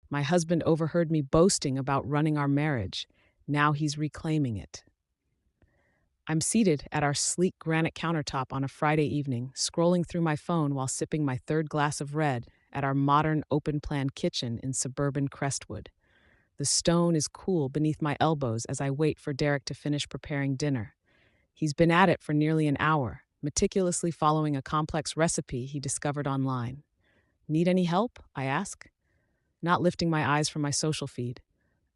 My husband overheard me boasting about running our marriage. Now he's reclaiming it. I'm seated at our sleek granite countertop on a Friday evening, scrolling through my phone while sipping my third glass of red at our modern open-plan kitchen in suburban Crestwood. The stone is cool beneath my elbows as I wait for Derek to finish preparing dinner. He's been at it for nearly an hour, meticulously following a complex recipe he discovered online. Need any help? I ask, not lifting my eyes from my social feed.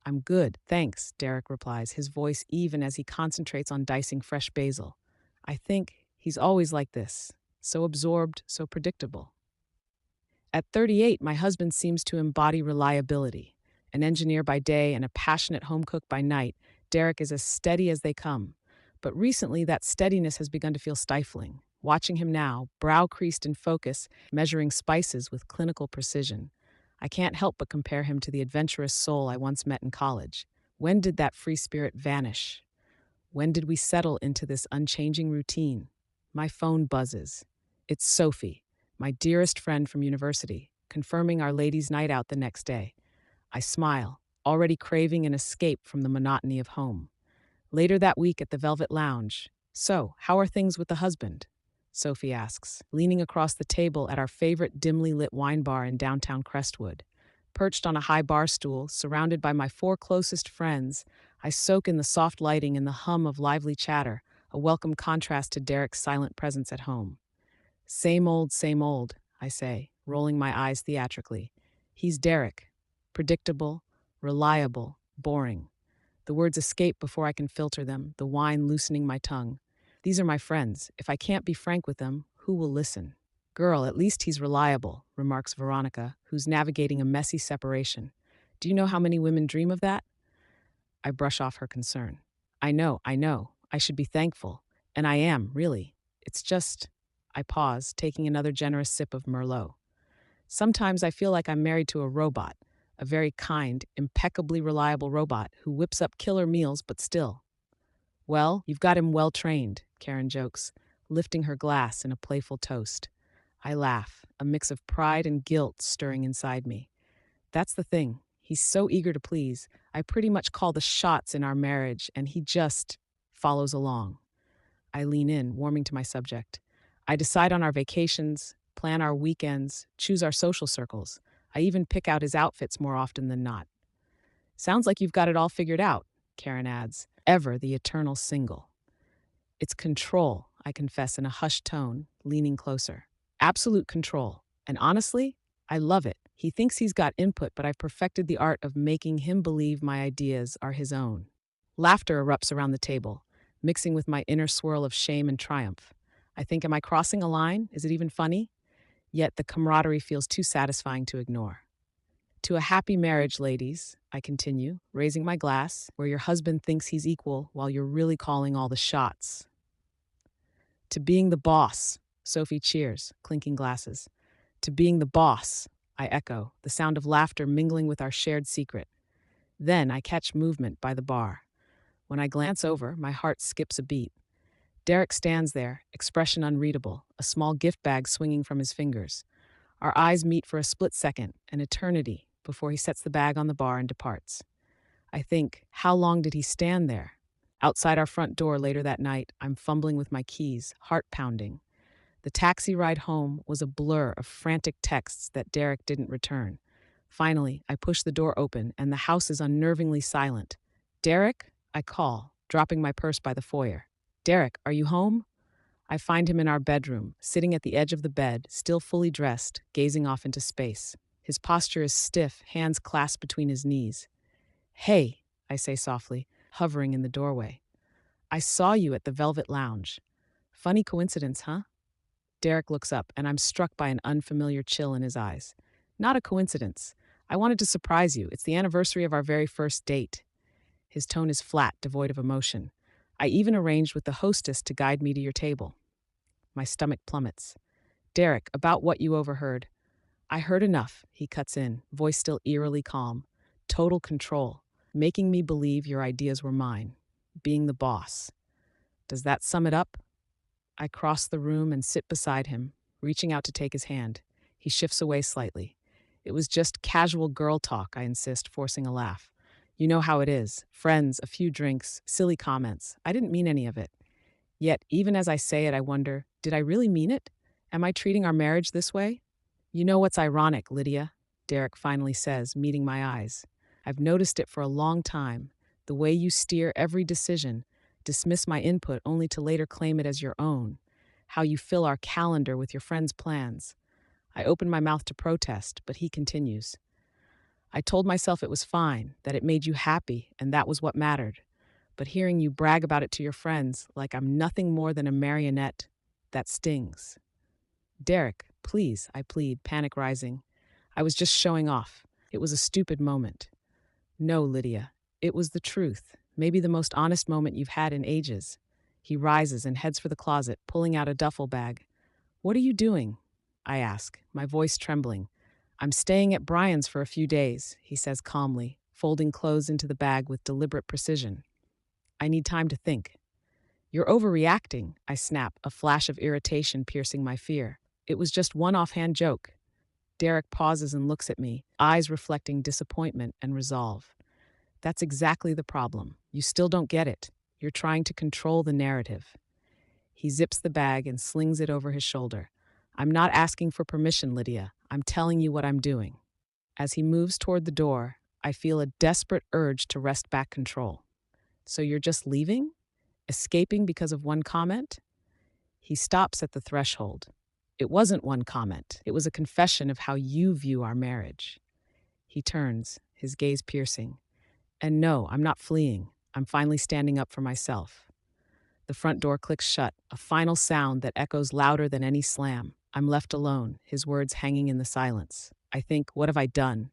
I'm good, thanks, Derek replies, his voice even as he concentrates on dicing fresh basil. I think he's always like this, so absorbed, so predictable. At 38, my husband seems to embody reliability. An engineer by day and a passionate home cook by night, Derek is as steady as they come. But recently, that steadiness has begun to feel stifling. Watching him now, brow creased in focus, measuring spices with clinical precision, I can't help but compare him to the adventurous soul I once met in college. When did that free spirit vanish? When did we settle into this unchanging routine? My phone buzzes. It's Sophie, my dearest friend from university, confirming our ladies' night out the next day. I smile, already craving an escape from the monotony of home. Later that week at the Velvet Lounge. So, how are things with the husband? Sophie asks, leaning across the table at our favorite dimly lit wine bar in downtown Crestwood. Perched on a high bar stool, surrounded by my four closest friends, I soak in the soft lighting and the hum of lively chatter, a welcome contrast to Derek's silent presence at home. Same old, I say, rolling my eyes theatrically. He's Derek. Predictable, reliable, boring. The words escape before I can filter them, the wine loosening my tongue. These are my friends. If I can't be frank with them, who will listen? Girl, at least he's reliable, remarks Veronica, who's navigating a messy separation. Do you know how many women dream of that? I brush off her concern. I know. I should be thankful. And I am, really. It's just. I pause, taking another generous sip of Merlot. Sometimes I feel like I'm married to a robot, a very kind, impeccably reliable robot who whips up killer meals, but still. Well, you've got him well trained, Karen jokes, lifting her glass in a playful toast. I laugh, a mix of pride and guilt stirring inside me. That's the thing. He's so eager to please. I pretty much call the shots in our marriage, and he just follows along. I lean in, warming to my subject. I decide on our vacations, plan our weekends, choose our social circles. I even pick out his outfits more often than not. Sounds like you've got it all figured out, Karen adds, ever the eternal single. It's control, I confess in a hushed tone, leaning closer. Absolute control. And honestly, I love it. He thinks he's got input, but I've perfected the art of making him believe my ideas are his own. Laughter erupts around the table, mixing with my inner swirl of shame and triumph. I think, am I crossing a line? Is it even funny? Yet the camaraderie feels too satisfying to ignore. To a happy marriage, ladies, I continue, raising my glass, where your husband thinks he's equal while you're really calling all the shots. To being the boss, Sophie cheers, clinking glasses. To being the boss, I echo, the sound of laughter mingling with our shared secret. Then I catch movement by the bar. When I glance over, my heart skips a beat. Derek stands there, expression unreadable, a small gift bag swinging from his fingers. Our eyes meet for a split second, an eternity, before he sets the bag on the bar and departs. I think, how long did he stand there? Outside our front door later that night, I'm fumbling with my keys, heart pounding. The taxi ride home was a blur of frantic texts that Derek didn't return. Finally, I push the door open, and the house is unnervingly silent. Derek? I call, dropping my purse by the foyer. Derek, are you home? I find him in our bedroom, sitting at the edge of the bed, still fully dressed, gazing off into space. His posture is stiff, hands clasped between his knees. Hey, I say softly, hovering in the doorway. I saw you at the Velvet Lounge. Funny coincidence, huh? Derek looks up, and I'm struck by an unfamiliar chill in his eyes. Not a coincidence. I wanted to surprise you. It's the anniversary of our very first date. His tone is flat, devoid of emotion. I even arranged with the hostess to guide me to your table. My stomach plummets. Derek, about what you overheard. I heard enough, he cuts in, voice still eerily calm. Total control, making me believe your ideas were mine. Being the boss. Does that sum it up? I cross the room and sit beside him, reaching out to take his hand. He shifts away slightly. It was just casual girl talk, I insist, forcing a laugh. You know how it is. Friends, a few drinks, silly comments. I didn't mean any of it. Yet, even as I say it, I wonder, did I really mean it? Am I treating our marriage this way? You know what's ironic, Lydia? Derek finally says, meeting my eyes. I've noticed it for a long time. The way you steer every decision, dismiss my input only to later claim it as your own. How you fill our calendar with your friends' plans. I open my mouth to protest, but he continues. I told myself it was fine, that it made you happy, and that was what mattered. But hearing you brag about it to your friends, like I'm nothing more than a marionette, that stings. Derek, please, I plead, panic rising. I was just showing off. It was a stupid moment. No, Lydia. It was the truth. Maybe the most honest moment you've had in ages. He rises and heads for the closet, pulling out a duffel bag. What are you doing? I ask, my voice trembling. I'm staying at Brian's for a few days, he says calmly, folding clothes into the bag with deliberate precision. I need time to think. You're overreacting, I snap, a flash of irritation piercing my fear. It was just one offhand joke. Derek pauses and looks at me, eyes reflecting disappointment and resolve. That's exactly the problem. You still don't get it. You're trying to control the narrative. He zips the bag and slings it over his shoulder. I'm not asking for permission, Lydia. I'm telling you what I'm doing. As he moves toward the door, I feel a desperate urge to wrest back control. So you're just leaving? Escaping because of one comment? He stops at the threshold. It wasn't one comment. It was a confession of how you view our marriage. He turns, his gaze piercing. And no, I'm not fleeing. I'm finally standing up for myself. The front door clicks shut, a final sound that echoes louder than any slam. I'm left alone, his words hanging in the silence. I think, what have I done?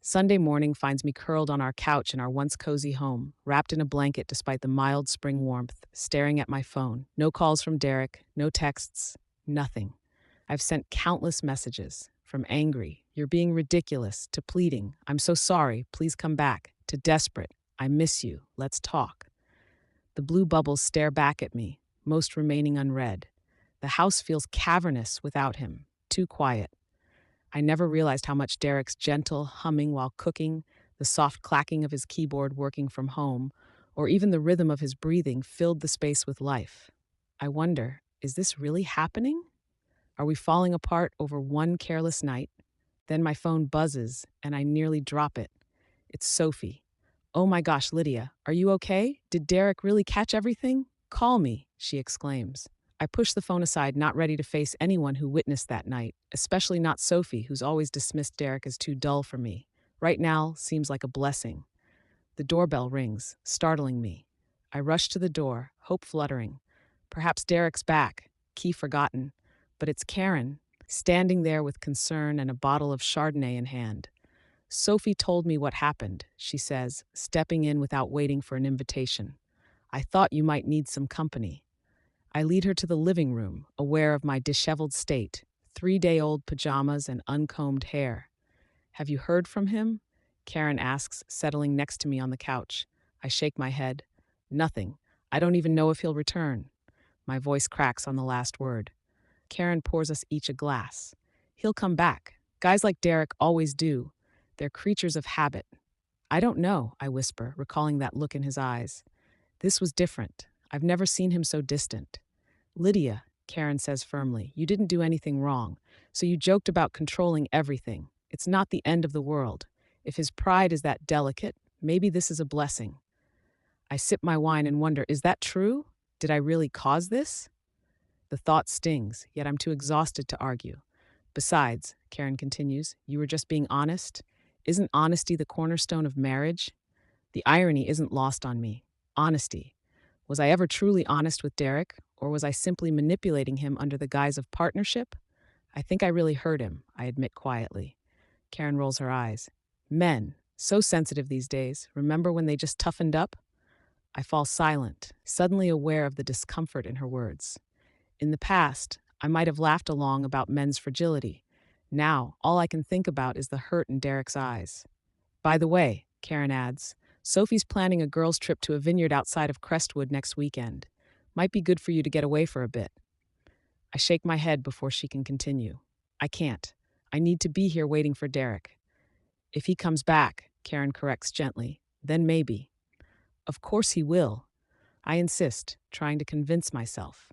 Sunday morning finds me curled on our couch in our once cozy home, wrapped in a blanket despite the mild spring warmth, staring at my phone. No calls from Derek, no texts, nothing. I've sent countless messages, from angry, you're being ridiculous, to pleading, I'm so sorry, please come back, to desperate, I miss you, let's talk. The blue bubbles stare back at me, most remaining unread. The house feels cavernous without him, too quiet. I never realized how much Derek's gentle humming while cooking, the soft clacking of his keyboard working from home, or even the rhythm of his breathing filled the space with life. I wonder, is this really happening? Are we falling apart over one careless night? Then my phone buzzes, and I nearly drop it. It's Sophie. Oh my gosh, Lydia, are you okay? Did Derek really catch everything? Call me, she exclaims. I push the phone aside, not ready to face anyone who witnessed that night, especially not Sophie, who's always dismissed Derek as too dull for me. Right now seems like a blessing. The doorbell rings, startling me. I rush to the door, hope fluttering. Perhaps Derek's back, key forgotten. But it's Karen, standing there with concern and a bottle of Chardonnay in hand. Sophie told me what happened, she says, stepping in without waiting for an invitation. I thought you might need some company. I lead her to the living room, aware of my disheveled state, 3-day-old pajamas and uncombed hair. Have you heard from him? Karen asks, settling next to me on the couch. I shake my head. Nothing. I don't even know if he'll return. My voice cracks on the last word. Karen pours us each a glass. He'll come back. Guys like Derek always do. They're creatures of habit. I don't know, I whisper, recalling that look in his eyes. This was different. I've never seen him so distant. Lydia, Karen says firmly, you didn't do anything wrong, so you joked about controlling everything. It's not the end of the world. If his pride is that delicate, maybe this is a blessing. I sip my wine and wonder, is that true? Did I really cause this? The thought stings, yet I'm too exhausted to argue. Besides, Karen continues, you were just being honest. Isn't honesty the cornerstone of marriage? The irony isn't lost on me. Honesty. Was I ever truly honest with Derek, or was I simply manipulating him under the guise of partnership? I think I really hurt him, I admit quietly. Karen rolls her eyes. Men, so sensitive these days. Remember when they just toughened up? I fall silent, suddenly aware of the discomfort in her words. In the past, I might have laughed along about men's fragility. Now, all I can think about is the hurt in Derek's eyes. By the way, Karen adds, Sophie's planning a girls' trip to a vineyard outside of Crestwood next weekend. Might be good for you to get away for a bit. I shake my head before she can continue. I can't. I need to be here waiting for Derek. If he comes back, Karen corrects gently, then maybe. Of course he will. I insist, trying to convince myself.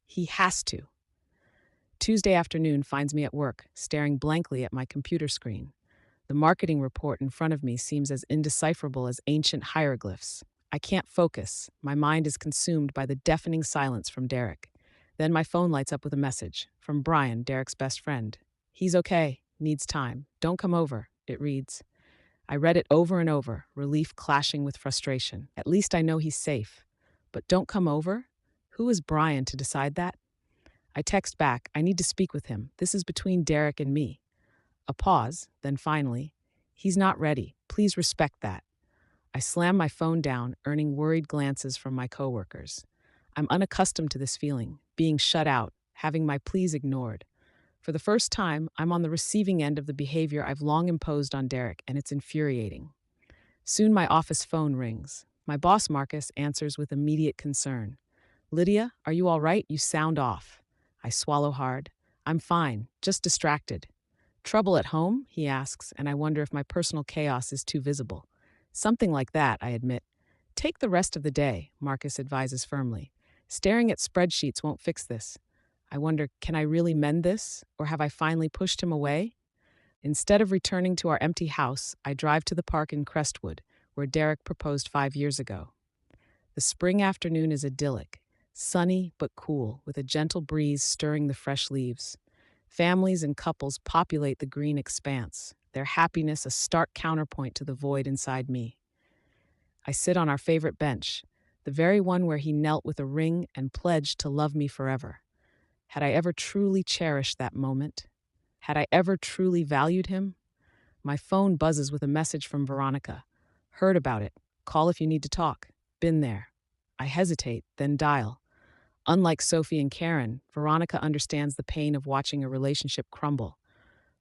He has to. Tuesday afternoon finds me at work, staring blankly at my computer screen. The marketing report in front of me seems as indecipherable as ancient hieroglyphs. I can't focus. My mind is consumed by the deafening silence from Derek. Then my phone lights up with a message from Brian, Derek's best friend. He's okay, needs time. Don't come over, it reads. I read it over and over, relief clashing with frustration. At least I know he's safe. But don't come over? Who is Brian to decide that? I text back, I need to speak with him. This is between Derek and me. A pause, then finally, he's not ready. Please respect that. I slam my phone down, earning worried glances from my coworkers. I'm unaccustomed to this feeling, being shut out, having my pleas ignored. For the first time, I'm on the receiving end of the behavior I've long imposed on Derek, and it's infuriating. Soon my office phone rings. My boss, Marcus, answers with immediate concern. Lydia, are you all right? You sound off. I swallow hard. I'm fine, just distracted. Trouble at home? He asks, and I wonder if my personal chaos is too visible. Something like that, I admit. Take the rest of the day, Marcus advises firmly. Staring at spreadsheets won't fix this. I wonder, can I really mend this? Or have I finally pushed him away? Instead of returning to our empty house, I drive to the park in Crestwood, where Derek proposed 5 years ago. The spring afternoon is idyllic, sunny but cool, with a gentle breeze stirring the fresh leaves. Families and couples populate the green expanse, their happiness a stark counterpoint to the void inside me. I sit on our favorite bench, the very one where he knelt with a ring and pledged to love me forever. Had I ever truly cherished that moment? Had I ever truly valued him? My phone buzzes with a message from Veronica. Heard about it. Call if you need to talk. Been there. I hesitate, then dial. Unlike Sophie and Karen, Veronica understands the pain of watching a relationship crumble.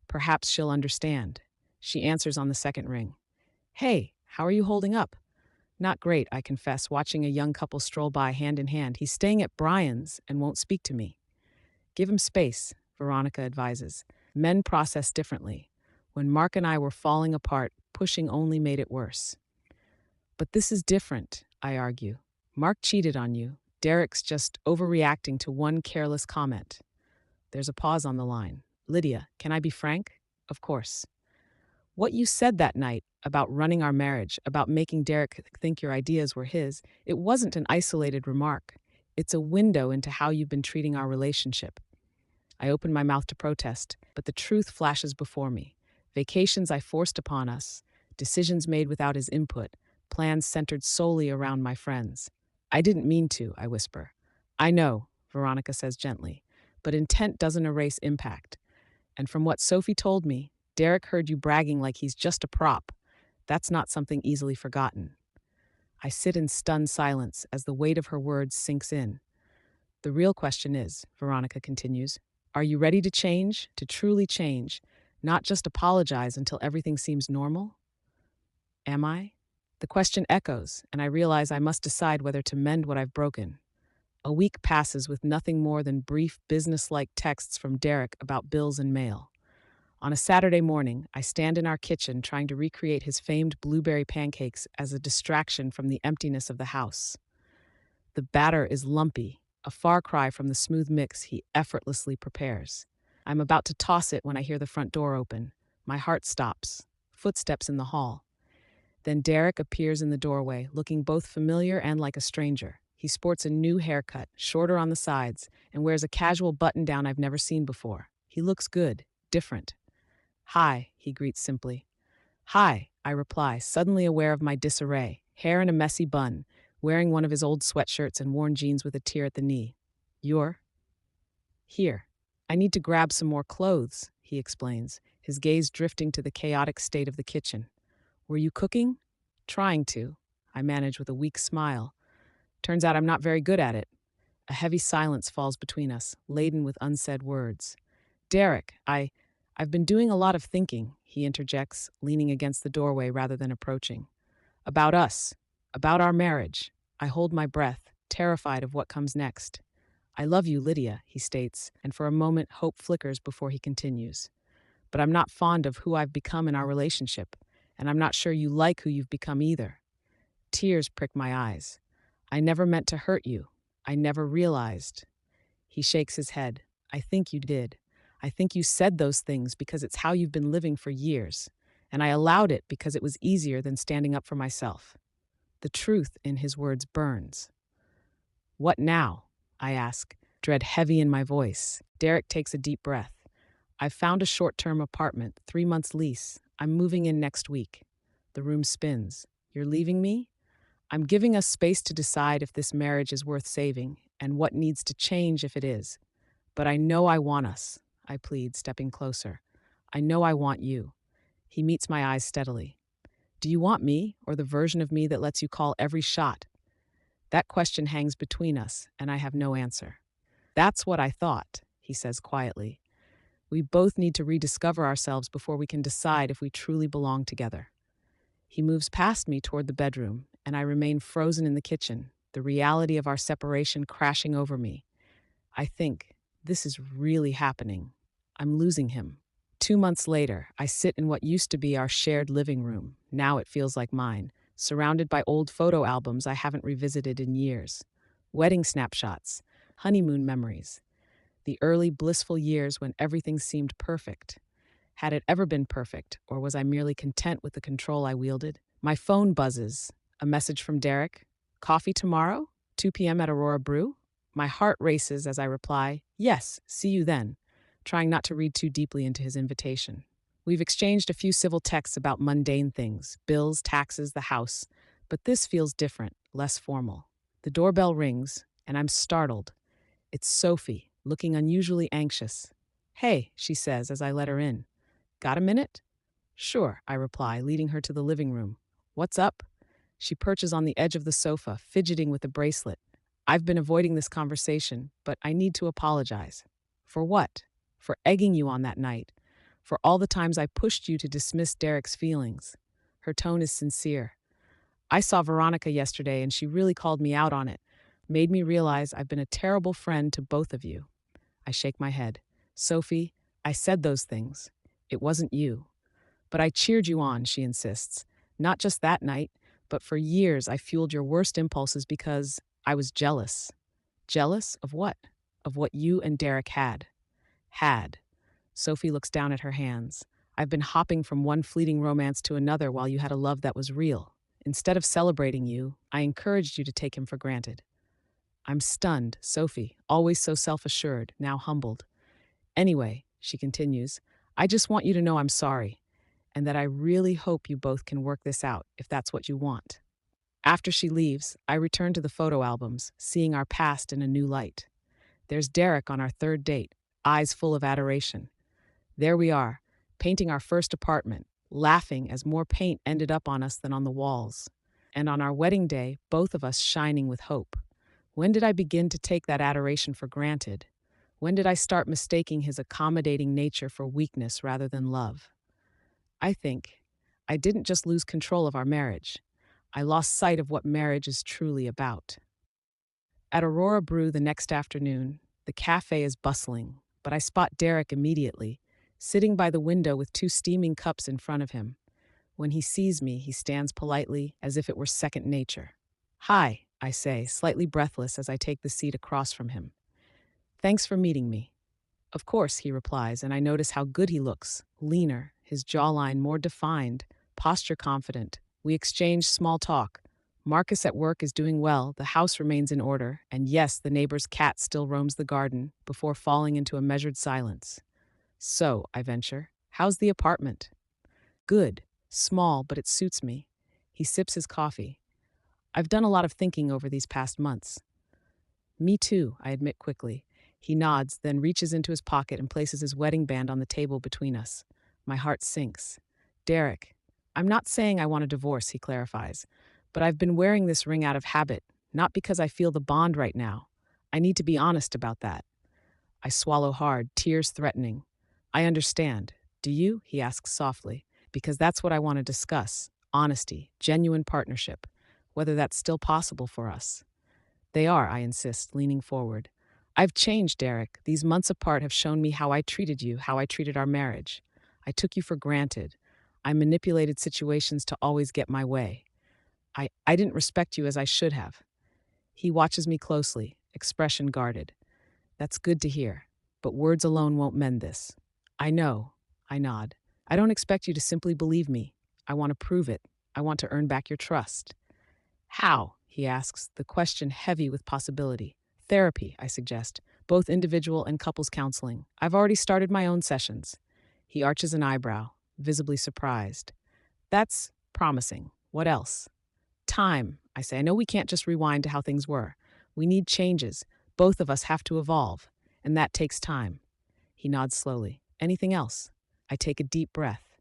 Perhaps she'll understand. She answers on the second ring. Hey, how are you holding up? Not great, I confess, watching a young couple stroll by hand in hand. He's staying at Brian's and won't speak to me. Give him space, Veronica advises. Men process differently. When Mark and I were falling apart, pushing only made it worse. But this is different, I argue. Mark cheated on you. Derek's just overreacting to one careless comment. There's a pause on the line. Lydia, can I be frank? Of course. What you said that night about running our marriage, about making Derek think your ideas were his, it wasn't an isolated remark. It's a window into how you've been treating our relationship. I open my mouth to protest, but the truth flashes before me. Vacations I forced upon us, decisions made without his input, plans centered solely around my friends. I didn't mean to, I whisper. I know, Veronica says gently, but intent doesn't erase impact. And from what Sophie told me, Derek heard you bragging like he's just a prop. That's not something easily forgotten. I sit in stunned silence as the weight of her words sinks in. The real question is, Veronica continues, are you ready to change, to truly change, not just apologize until everything seems normal? Am I? The question echoes, and I realize I must decide whether to mend what I've broken. A week passes with nothing more than brief, business-like texts from Derek about bills and mail. On a Saturday morning, I stand in our kitchen trying to recreate his famed blueberry pancakes as a distraction from the emptiness of the house. The batter is lumpy, a far cry from the smooth mix he effortlessly prepares. I'm about to toss it when I hear the front door open. My heart stops. Footsteps in the hall. Then Derek appears in the doorway, looking both familiar and like a stranger. He sports a new haircut, shorter on the sides, and wears a casual button-down I've never seen before. He looks good, different. Hi, he greets simply. Hi, I reply, suddenly aware of my disarray. Hair in a messy bun, wearing one of his old sweatshirts and worn jeans with a tear at the knee. You're here. I need to grab some more clothes, he explains, his gaze drifting to the chaotic state of the kitchen. Were you cooking? Trying to. I manage with a weak smile. Turns out I'm not very good at it. A heavy silence falls between us, laden with unsaid words. Derek, I've been doing a lot of thinking, he interjects, leaning against the doorway rather than approaching. About us. About our marriage. I hold my breath, terrified of what comes next. I love you, Lydia, he states, and for a moment hope flickers before he continues. but I'm not fond of who I've become in our relationship, and I'm not sure you like who you've become either. Tears prick my eyes. I never meant to hurt you. I never realized. He shakes his head. I think you did. I think you said those things because it's how you've been living for years, and I allowed it because it was easier than standing up for myself. The truth in his words burns. What now? I ask, dread heavy in my voice. Derek takes a deep breath. I've found a short-term apartment, 3 months lease. I'm moving in next week. The room spins. You're leaving me? I'm giving us space to decide if this marriage is worth saving and what needs to change if it is. But I know I want us, I plead, stepping closer. I know I want you. He meets my eyes steadily. Do you want me, or the version of me that lets you call every shot? That question hangs between us, and I have no answer. That's what I thought, he says quietly. We both need to rediscover ourselves before we can decide if we truly belong together. He moves past me toward the bedroom, and I remain frozen in the kitchen, the reality of our separation crashing over me. I think, this is really happening. I'm losing him. 2 months later, I sit in what used to be our shared living room. Now it feels like mine, surrounded by old photo albums I haven't revisited in years. Wedding snapshots, honeymoon memories, the early blissful years when everything seemed perfect. Had it ever been perfect, or was I merely content with the control I wielded? My phone buzzes. A message from Derek. Coffee tomorrow? 2 p.m. at Aurora Brew? My heart races as I reply, yes, see you then, trying not to read too deeply into his invitation. We've exchanged a few civil texts about mundane things, bills, taxes, the house, but this feels different, less formal. The doorbell rings, and I'm startled. It's Sophie, looking unusually anxious. Hey, she says as I let her in. Got a minute? Sure, I reply, leading her to the living room. What's up? She perches on the edge of the sofa, fidgeting with the bracelet. I've been avoiding this conversation, but I need to apologize. For what? For egging you on that night. For all the times I pushed you to dismiss Derek's feelings. Her tone is sincere. I saw Veronica yesterday and she really called me out on it. Made me realize I've been a terrible friend to both of you. I shake my head. Sophie, I said those things. It wasn't you. But I cheered you on, she insists. Not just that night, but for years I fueled your worst impulses because I was jealous. Jealous of what? Of what you and Derek had. Had. Sophie looks down at her hands. I've been hopping from one fleeting romance to another while you had a love that was real. Instead of celebrating you, I encouraged you to take him for granted. I'm stunned, Sophie, always so self-assured, now humbled. Anyway, she continues, I just want you to know I'm sorry, and that I really hope you both can work this out if that's what you want. After she leaves, I return to the photo albums, seeing our past in a new light. There's Derek on our third date, eyes full of adoration. There we are, painting our first apartment, laughing as more paint ended up on us than on the walls. And on our wedding day, both of us shining with hope. When did I begin to take that adoration for granted? When did I start mistaking his accommodating nature for weakness rather than love? I think I didn't just lose control of our marriage. I lost sight of what marriage is truly about. At Aurora Brew the next afternoon, the cafe is bustling, but I spot Derek immediately, sitting by the window with 2 steaming cups in front of him. When he sees me, he stands politely, as if it were second nature. Hi, I say, slightly breathless as I take the seat across from him. Thanks for meeting me. Of course, he replies, and I notice how good he looks, leaner, his jawline more defined, posture confident. We exchange small talk. Marcus at work is doing well, the house remains in order, and yes, the neighbor's cat still roams the garden, before falling into a measured silence. So, I venture, how's the apartment? Good. Small, but it suits me. He sips his coffee. I've done a lot of thinking over these past months. Me too, I admit quickly. He nods, then reaches into his pocket and places his wedding band on the table between us. My heart sinks. Derek, I'm not saying I want a divorce, he clarifies, but I've been wearing this ring out of habit, not because I feel the bond right now. I need to be honest about that. I swallow hard, tears threatening. I understand. Do you? He asks softly, because that's what I want to discuss. Honesty, genuine partnership, whether that's still possible for us. They are, I insist, leaning forward. I've changed, Derek. These months apart have shown me how I treated you, how I treated our marriage. I took you for granted. I manipulated situations to always get my way. I didn't respect you as I should have. He watches me closely, expression guarded. That's good to hear, but words alone won't mend this. I know, I nod. I don't expect you to simply believe me. I want to prove it. I want to earn back your trust. How? He asks, the question heavy with possibility. Therapy, I suggest, both individual and couples counseling. I've already started my own sessions. He arches an eyebrow, visibly surprised. That's promising. What else? Time, I say. I know we can't just rewind to how things were. We need changes. Both of us have to evolve, and that takes time. He nods slowly. Anything else? I take a deep breath.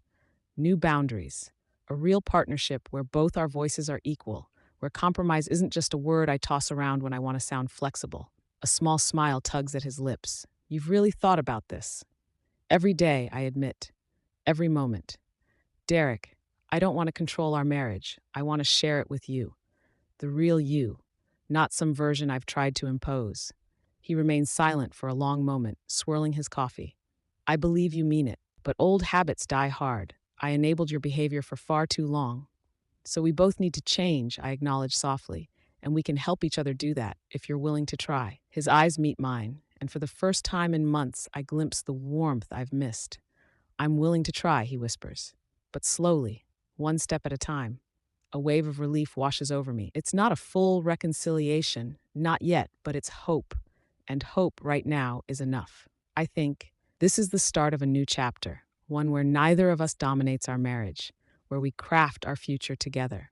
New boundaries. A real partnership where both our voices are equal, where compromise isn't just a word I toss around when I want to sound flexible. A small smile tugs at his lips. You've really thought about this. Every day, I admit. Every moment. Derek, I don't want to control our marriage. I want to share it with you. The real you, not some version I've tried to impose. He remains silent for a long moment, swirling his coffee. I believe you mean it, but old habits die hard. I enabled your behavior for far too long. So we both need to change, I acknowledge softly, and we can help each other do that if you're willing to try. His eyes meet mine, and for the first time in months, I glimpse the warmth I've missed. I'm willing to try, he whispers, but slowly, one step at a time. A wave of relief washes over me. It's not a full reconciliation, not yet, but it's hope. And hope right now is enough. I think this is the start of a new chapter, one where neither of us dominates our marriage, where we craft our future together.